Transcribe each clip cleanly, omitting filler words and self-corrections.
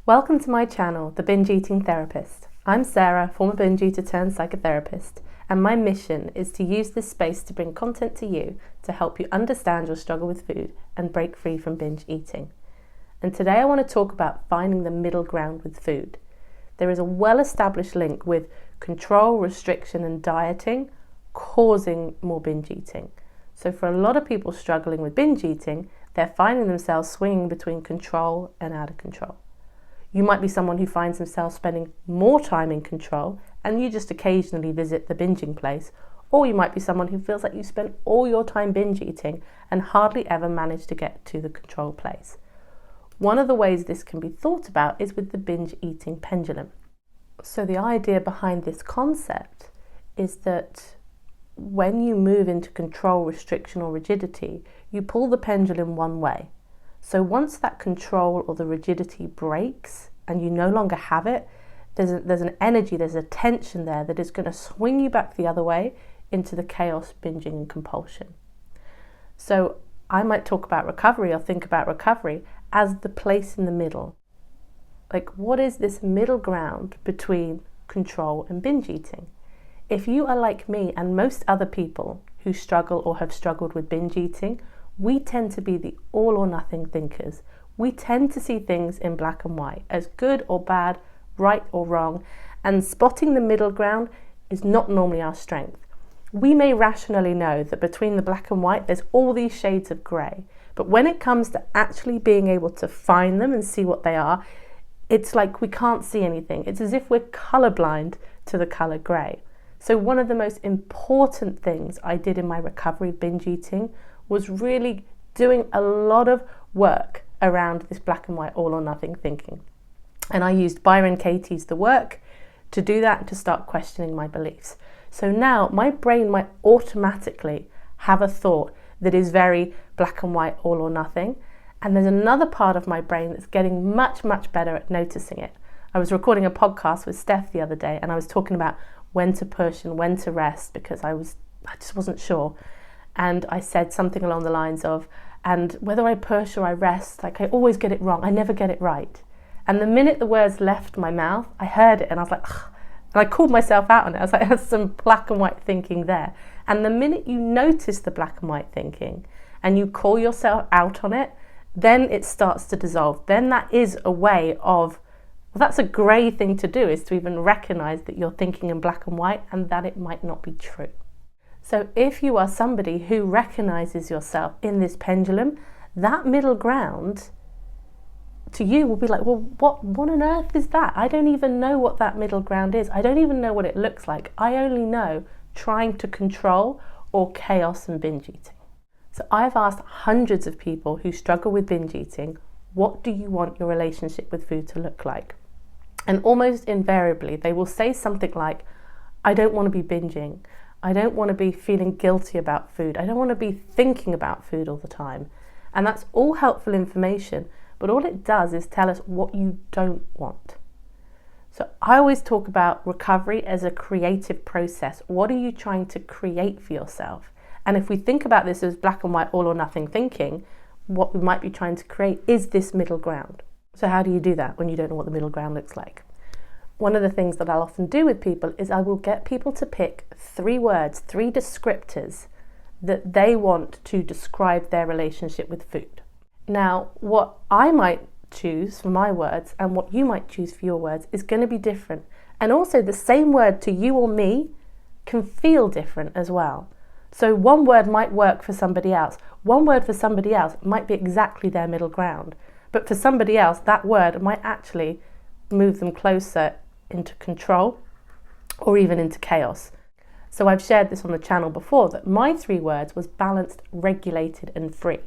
Welcome to my channel, The Binge Eating Therapist. I'm Sarah, former binge eater turned psychotherapist, and my mission is to use this space to bring content to you to help you understand your struggle with food and break free from binge eating. And today I want to talk about finding the middle ground with food. There is a well-established link with control, restriction and dieting causing more binge eating. So for a lot of people struggling with binge eating, they're finding themselves swinging between control and out of control. You might be someone who finds themselves spending more time in control and you just occasionally visit the binging place, or you might be someone who feels like you spend all your time binge eating and hardly ever manage to get to the control place. One of the ways this can be thought about is with the binge eating pendulum. So the idea behind this concept is that when you move into control, restriction or rigidity, you pull the pendulum one way. So once that control or the rigidity breaks and you no longer have it, there's an energy, there's a tension there that is going to swing you back the other way into the chaos, binging and compulsion. So I might talk about recovery or think about recovery as the place in the middle. Like, what is this middle ground between control and binge eating? If you are like me and most other people who struggle or have struggled with binge eating, we tend to be the all or nothing thinkers. We tend to see things in black and white, as good or bad, right or wrong, and spotting the middle ground is not normally our strength. We may rationally know that between the black and white there's all these shades of grey, but when it comes to actually being able to find them and see what they are, it's like we can't see anything. It's as if we're colourblind to the colour grey. So one of the most important things I did in my recovery of binge eating was really doing a lot of work around this black and white all or nothing thinking. And I used Byron Katie's The Work to do that and to start questioning my beliefs. So now my brain might automatically have a thought that is very black and white, all or nothing. And there's another part of my brain that's getting much, much better at noticing it. I was recording a podcast with Steph the other day and I was talking about when to push and when to rest because I just wasn't sure. And I said something along the lines of, and whether I push or I rest, like I always get it wrong, I never get it right. And the minute the words left my mouth, I heard it and I was like, ugh. And I called myself out on it. I was like, there's some black and white thinking there. And the minute you notice the black and white thinking and you call yourself out on it, then it starts to dissolve. Then that is a way of, well, that's a grey thing to do, is to even recognise that you're thinking in black and white and that it might not be true. So if you are somebody who recognises yourself in this pendulum, that middle ground to you will be like, well, what on earth is that? I don't even know what that middle ground is. I don't even know what it looks like. I only know trying to control or chaos and binge eating. So I've asked hundreds of people who struggle with binge eating, what do you want your relationship with food to look like? And almost invariably, they will say something like, I don't want to be binging. I don't want to be feeling guilty about food. I don't want to be thinking about food all the time. And that's all helpful information, but all it does is tell us what you don't want. So I always talk about recovery as a creative process. What are you trying to create for yourself? And if we think about this as black and white, all or nothing thinking, what we might be trying to create is this middle ground. So how do you do that when you don't know what the middle ground looks like? One of the things that I'll often do with people is I will get people to pick 3 words, 3 descriptors that they want to describe their relationship with food. Now, what I might choose for my words and what you might choose for your words is going to be different. And also the same word to you or me can feel different as well. So one word might work for somebody else. One word for somebody else might be exactly their middle ground. But for somebody else, that word might actually move them closer into control or even into chaos. So I've shared this on the channel before that my 3 words was balanced, regulated and free.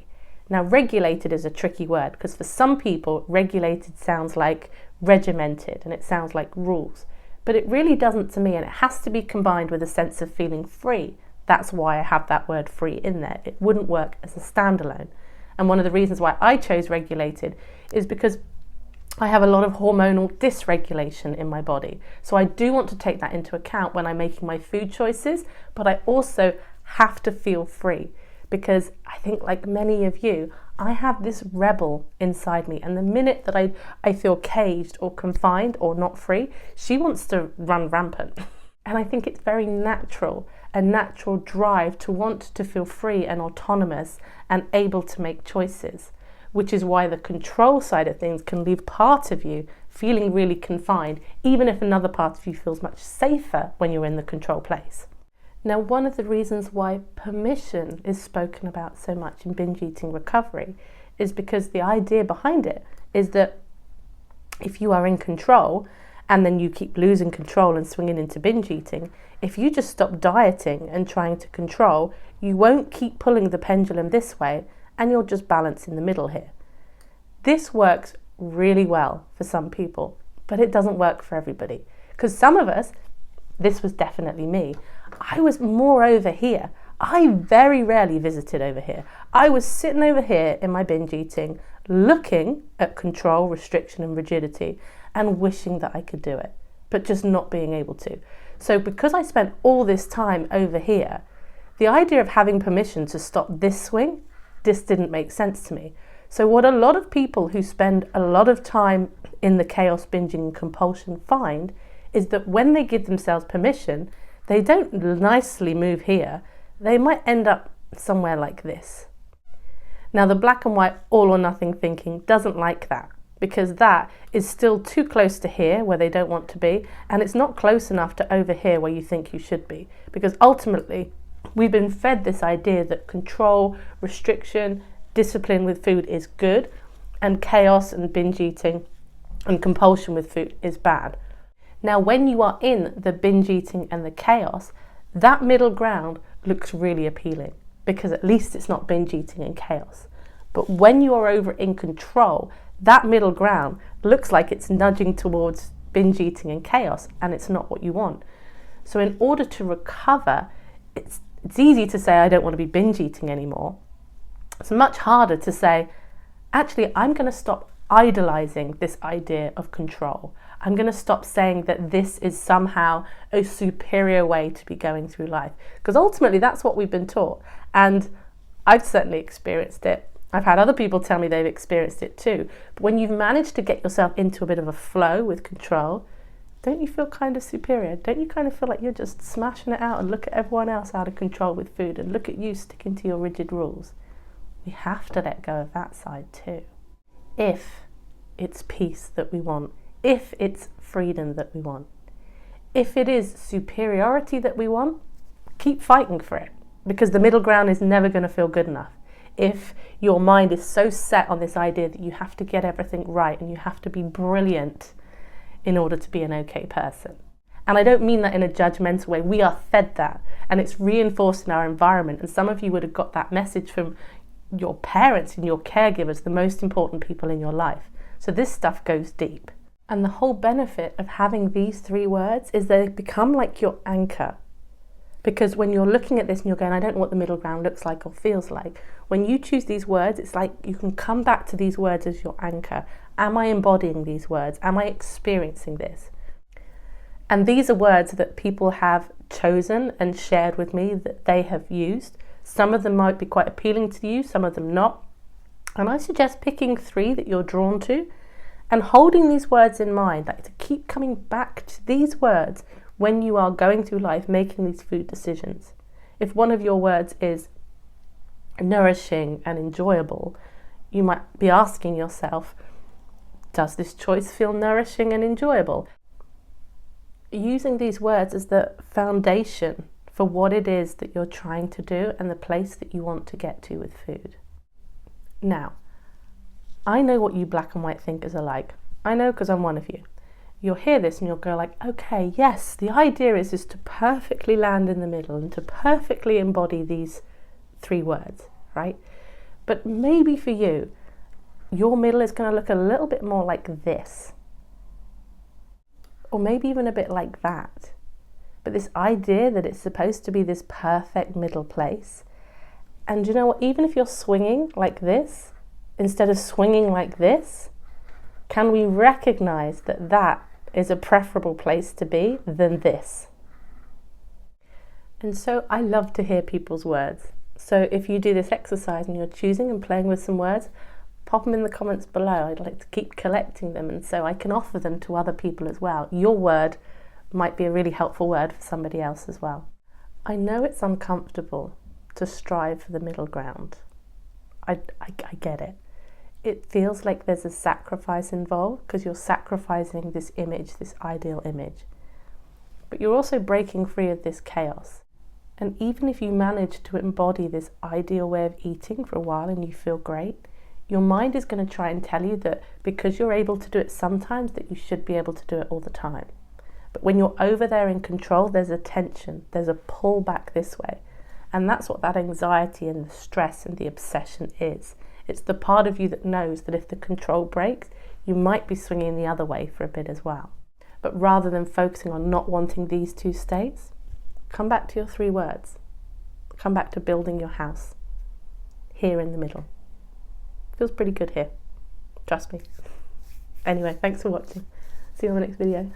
Now regulated is a tricky word because for some people regulated sounds like regimented and it sounds like rules, but it really doesn't to me, and it has to be combined with a sense of feeling free. That's why I have that word free in there. It wouldn't work as a standalone. And one of the reasons why I chose regulated is because I have a lot of hormonal dysregulation in my body. So I do want to take that into account when I'm making my food choices, but I also have to feel free because I think, like many of you, I have this rebel inside me, and the minute that I feel caged or confined or not free, she wants to run rampant. And I think it's very natural, a natural drive to want to feel free and autonomous and able to make choices, which is why the control side of things can leave part of you feeling really confined, even if another part of you feels much safer when you're in the control place. Now, one of the reasons why permission is spoken about so much in binge eating recovery is because the idea behind it is that if you are in control and then you keep losing control and swinging into binge eating, if you just stop dieting and trying to control, you won't keep pulling the pendulum this way and you'll just balance in the middle here. This works really well for some people, but it doesn't work for everybody. Because some of us, this was definitely me, I was more over here. I very rarely visited over here. I was sitting over here in my binge eating, looking at control, restriction and rigidity and wishing that I could do it, but just not being able to. So because I spent all this time over here, the idea of having permission to stop this swing just didn't make sense to me. So what a lot of people who spend a lot of time in the chaos, binging and compulsion find is that when they give themselves permission, they don't nicely move here. They might end up somewhere like this. Now, the black and white all or nothing thinking doesn't like that, because that is still too close to here where they don't want to be, and it's not close enough to over here where you think you should be. Because ultimately, we've been fed this idea that control, restriction, discipline with food is good, and chaos and binge eating and compulsion with food is bad. Now, when you are in the binge eating and the chaos, that middle ground looks really appealing because at least it's not binge eating and chaos. But when you are over in control, that middle ground looks like it's nudging towards binge eating and chaos, and it's not what you want. So in order to recover, it's easy to say, I don't want to be binge eating anymore. It's much harder to say, actually, I'm going to stop idolizing this idea of control. I'm going to stop saying that this is somehow a superior way to be going through life. Because ultimately, that's what we've been taught. And I've certainly experienced it. I've had other people tell me they've experienced it too. But when you've managed to get yourself into a bit of a flow with control, don't you feel kind of superior? Don't you kind of feel like you're just smashing it out and look at everyone else out of control with food and look at you sticking to your rigid rules? We have to let go of that side too. If it's peace that we want, if it's freedom that we want, if it is superiority that we want, keep fighting for it, because the middle ground is never going to feel good enough. If your mind is so set on this idea that you have to get everything right and you have to be brilliant in order to be an okay person. And I don't mean that in a judgmental way. We are fed that, and it's reinforced in our environment. And some of you would have got that message from your parents and your caregivers, the most important people in your life. So this stuff goes deep. And the whole benefit of having these 3 words is they become like your anchor. Because when you're looking at this and you're going, I don't know what the middle ground looks like or feels like, when you choose these words, it's like you can come back to these words as your anchor. Am I embodying these words? Am I experiencing this? And these are words that people have chosen and shared with me that they have used. Some of them might be quite appealing to you, some of them not. And I suggest picking 3 that you're drawn to and holding these words in mind, like to keep coming back to these words when you are going through life making these food decisions. If one of your words is nourishing and enjoyable, you might be asking yourself, does this choice feel nourishing and enjoyable? Using these words as the foundation for what it is that you're trying to do and the place that you want to get to with food. Now, I know what you black and white thinkers are like. I know because I'm one of you. You'll hear this and you'll go like, okay, yes, the idea is to perfectly land in the middle and to perfectly embody these 3 words, right? But maybe for you, your middle is going to look a little bit more like this. Or maybe even a bit like that. But this idea that it's supposed to be this perfect middle place. And you know what, even if you're swinging like this, instead of swinging like this, can we recognize that that is a preferable place to be than this? And so I love to hear people's words. So if you do this exercise and you're choosing and playing with some words, pop them in the comments below. I'd like to keep collecting them, and so I can offer them to other people as well. Your word might be a really helpful word for somebody else as well. I know it's uncomfortable to strive for the middle ground. I get it. It feels like there's a sacrifice involved because you're sacrificing this image, this ideal image. But you're also breaking free of this chaos. And even if you manage to embody this ideal way of eating for a while and you feel great, your mind is going to try and tell you that because you're able to do it sometimes, that you should be able to do it all the time. But when you're over there in control, there's a tension, there's a pull back this way. And that's what that anxiety and the stress and the obsession is. It's the part of you that knows that if the control breaks, you might be swinging the other way for a bit as well. But rather than focusing on not wanting these two states, come back to your 3 words. Come back to building your house. Here in the middle. Feels pretty good here. Trust me. Anyway, thanks for watching. See you on the next video.